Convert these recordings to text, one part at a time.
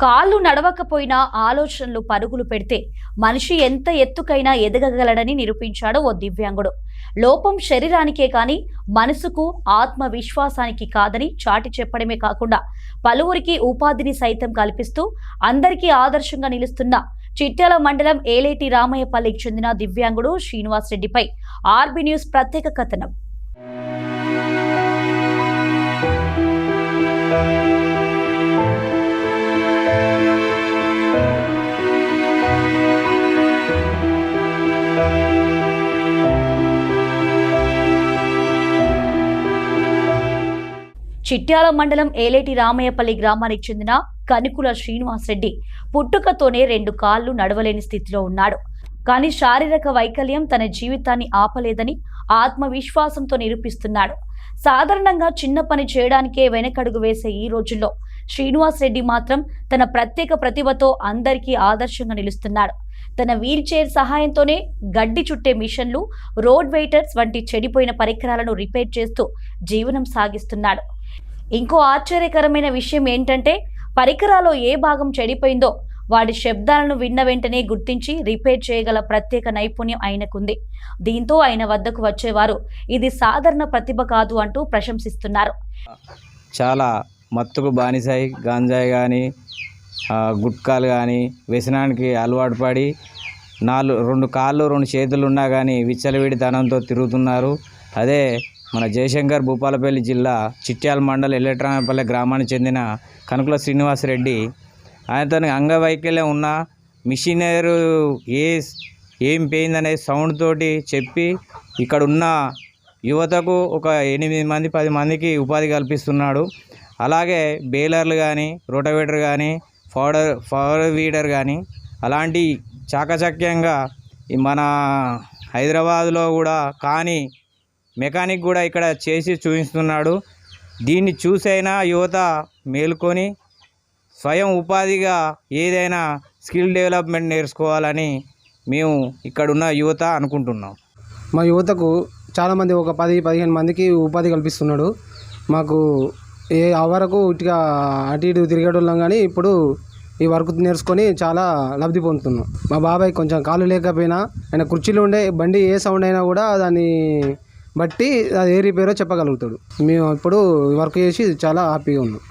కాళ్ళు నడవకపోయినా ఆలోచనలు పరుగులు పెడితే మనిషి ఎంత ఎత్తుకైనా ఎదగగలడని నిరూపించాడు ఓ దివ్యాంగుడు. లోపం శరీరానికే కాని మనసుకు ఆత్మవిశ్వాసానికి కాదని చాటి చెప్పడమే కాకుండా పలువురికి ఉపాధిని సైతం కల్పిస్తూ అందరికీ ఆదర్శంగా నిలుస్తున్న చిట్యాల మండలం ఏలేటి రామయ్యపల్లికి చెందిన దివ్యాంగుడు శ్రీనివాస్ రెడ్డిపై ఆర్బీ న్యూస్ ప్రత్యేక కథనం. చిట్యాల మండలం ఏలేటి రామయ్యపల్లి గ్రామానికి చెందిన కనుకుల శ్రీనివాస్ రెడ్డి పుట్టుకతోనే 2 కాళ్ళు నడవలేని స్థితిలో ఉన్నాడు. కానీ శారీరక వైకల్యం తన జీవితాన్ని ఆపలేదని ఆత్మవిశ్వాసంతో నిరూపిస్తున్నాడు. సాధారణంగా చిన్న పని చేయడానికే వెనకడుగు వేసే ఈ రోజుల్లో శ్రీనివాస్ రెడ్డి మాత్రం తన ప్రత్యేక ప్రతిభతో అందరికీ ఆదర్శంగా నిలుస్తున్నాడు. తన వీల్ చైర్ సహాయంతోనే గడ్డి చుట్టే మిషన్లు, రోడ్ వెయిటర్స్ వంటి చెడిపోయిన పరికరాలను రిపేర్ చేస్తూ జీవనం సాగిస్తున్నాడు. ఇంకో ఆశ్చర్యకరమైన విషయం ఏంటంటే పరికరాల్లో ఏ భాగం చెడిపోయిందో వాడి శబ్దాలను విన్న వెంటనే గుర్తించి రిపేర్ చేయగల ప్రత్యేక నైపుణ్యం ఆయనకుంది. దీంతో ఆయన వద్దకు వచ్చేవారు ఇది సాధారణ ప్రతిభ కాదు అంటూ ప్రశంసిస్తున్నారు. చాలా మత్తుకు బానిసాయి, గాంజాయి కానీ గుట్కాలు కానీ వ్యసనానికి అలవాటు పడి 2 కాళ్ళు 2 చేతులు ఉన్నా కానీ విచ్చలవిడితనంతో తిరుగుతున్నారు. అదే మన జయశంకర్ భూపాలపల్లి జిల్లా చిట్యాల మండలం ఏలేటి రామయ్యపల్లి గ్రామానికి చెందిన కనుకుల శ్రీనివాస్ రెడ్డి ఆయనతో అంగవైకల్యం ఉన్న మిషనరీ ఏం పోయిందనే సౌండ్ తోటి చెప్పి ఇక్కడ ఉన్న యువతకు ఒక 8 మంది 10 మందికి ఉపాధి కల్పిస్తున్నాడు. అలాగే బేలర్లు కానీ, రోటవేటర్ కానీ, పవర్ వీడర్ కానీ అలాంటి చాకచక్యంగా మన హైదరాబాద్లో కూడా కానీ మెకానిక్ కూడా ఇక్కడ చేసి చూపిస్తున్నాడు. దీన్ని చూసైనా యువత మేలుకొని స్వయం ఉపాధిగా ఏదైనా స్కిల్ డెవలప్మెంట్ నేర్చుకోవాలని మేము ఇక్కడున్న యువత అనుకుంటున్నాం. మా యువతకు చాలామంది ఒక 10-15 మందికి ఉపాధి కల్పిస్తున్నాడు. మాకు వరకు ఇటుగా అటు ఇటు తిరిగేటోళ్ళం కానీ ఇప్పుడు ఈ వర్క్ నేర్చుకొని చాలా లబ్ధి పొందుతున్నాం. మా బాబాయ్ కొంచెం కాళ్ళు లేకపోయినా ఆయన కుర్చీలో ఉండే బండి ఏ సౌండ్ అయినా కూడా దాన్ని బట్టి అది ఏ రిపేరో చెప్పగలుగుతాడు. మేము ఇప్పుడు వర్క్ చేసి చాలా హ్యాపీగా ఉన్నాం.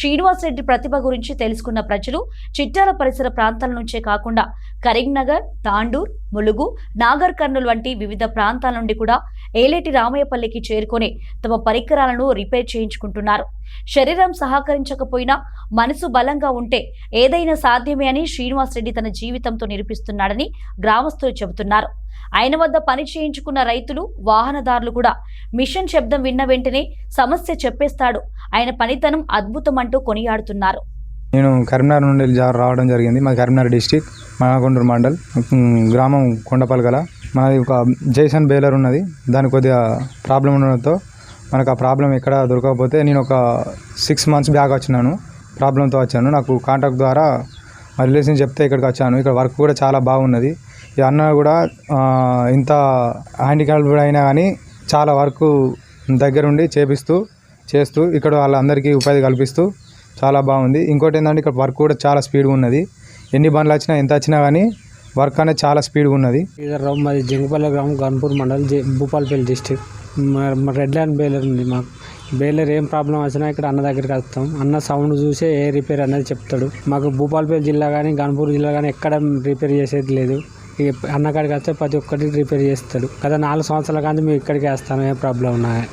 శ్రీనివాస్ రెడ్డి ప్రతిభ గురించి తెలుసుకున్న ప్రజలు చిట్యాల పరిసర ప్రాంతాల నుంచే కాకుండా కరీంనగర్, తాండూర్, ములుగు, నాగర్ కర్నూల్ వంటి వివిధ ప్రాంతాల నుండి కూడా ఏలేటి రామయ్యపల్లికి చేరుకొని తమ పరికరాలను రిపేర్ చేయించుకుంటున్నారు. శరీరం సహకరించకపోయినా మనసు బలంగా ఉంటే ఏదైనా సాధ్యమే అని శ్రీనివాస్ రెడ్డి తన జీవితంతో నిరూపిస్తున్నాడని గ్రామస్తులు చెబుతున్నారు. ఆయన వద్ద పని చేయించుకున్న రైతులు, వాహనదారులు కూడా మిషన్ శబ్దం విన్న వెంటనే సమస్య చెప్పేస్తాడు, ఆయన పనితనం అద్భుతం అంటూ కొనియాడుతున్నారు. నేను కరీంనగర్ నుండి రావడం జరిగింది. మాది కరీంనగర్ డిస్టిక్, మనకొండూరు మండల్, గ్రామం కొండపల్గల. మనది ఒక జైసన్ బేలర్ ఉన్నది. దానికి కొద్దిగా ప్రాబ్లం ఉండడంతో మనకు ఆ ప్రాబ్లం ఎక్కడ దొరకకపోతే నేను ఒక 6 months బ్యాక్ వచ్చినాను. ప్రాబ్లంతో వచ్చాను. నాకు కాంటాక్ట్ ద్వారా మా రిలేషన్ చెప్తే ఇక్కడికి వచ్చాను. ఇక్కడ వర్క్ కూడా చాలా బాగున్నది. ఈ అన్న కూడా ఇంత హ్యాండిక్యాప్డ్ అయినా కానీ చాలా వర్క్ దగ్గరుండి చేస్తూ ఇక్కడ వాళ్ళందరికీ ఉపాధి కల్పిస్తూ చాలా బాగుంది. ఇంకోటి ఏంటంటే ఇక్కడ వర్క్ కూడా చాలా స్పీడ్గా ఉన్నది. ఎన్ని బండ్లు వచ్చినా ఎంత వచ్చినా కానీ వర్క్ అనేది చాలా స్పీడ్గా ఉన్నది. మాది జంగపల్లి గ్రామం, గన్పూర్ మండల్, భూపాలపల్లి డిస్టిక్. మా రెడ్ ల్యాండ్ బేలర్ ఉంది. మాకు బేలర్ ఏం ప్రాబ్లం వచ్చినా ఇక్కడ అన్న దగ్గరికి వస్తాం. అన్న సౌండ్ చూసే ఏ రిపేర్ అనేది చెప్తాడు. మాకు భూపాలపల్లి జిల్లా కానీ గన్పూర్ జిల్లా కానీ ఎక్కడ రిపేర్ చేసేది లేదు. అన్న కాడికి వస్తే ప్రతి ఒక్కటి రిపేర్ చేస్తాడు. గత 4 సంవత్సరాల కానీ మేము ఇక్కడికి వేస్తాను. ఏ ప్రాబ్లం ఉన్నాయి.